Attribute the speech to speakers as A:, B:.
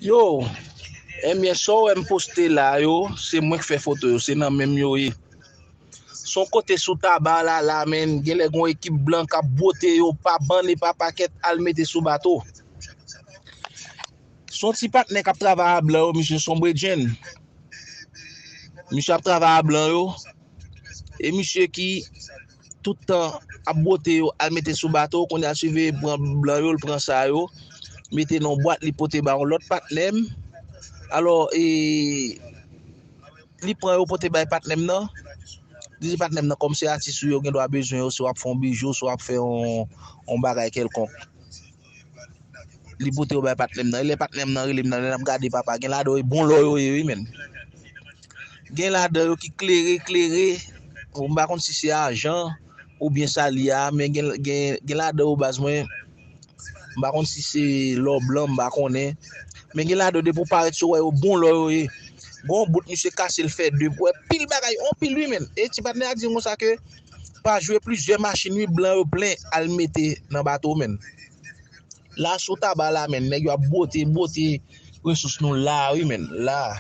A: Yo, bien so me poster là yo, c'est moi qui fais photo yo, c'est dans même yo. Son côté sous tabac là men, gen les gon équipe blanc a beauté yo, pas bande pas paquet al mettre sous bateau. Son petit partenaire qui travaille blanc, monsieur Sombre Jean. Monsieur a travaillé blanc yo et monsieur qui tout le temps a beauté yo, al mettre sous bateau qu'on a suivi blanc yo, le prend ça yo, mettez dans boîte li pote ba l'autre partenaire. Alors li prend yo pote ba partenaire nan. Dis partenaire nan comme c'est artiste yo gen doit besoin soit font bijou soit faire on bagay quelconque. Li pote yo ba partenaire nan, les partenaire nan relim nan regarder papa gen la do bon lo yo oui men. Gen la do qui clairé on ba kon si c'est argent ou bien ça lia mais gen la do base moi ba kon si c'est l'or blanc ba connait mais gen la do pour paraître so bon lo yo. Bon bout monsieur casse le fait de pile bagay on pile lui men et ti partenaire a dit moi ça que pas jouer plusieurs machines blanc plein à le mettre dans bateau men. Là sous tabac là men nèg yo beauté ressources nous là oui men là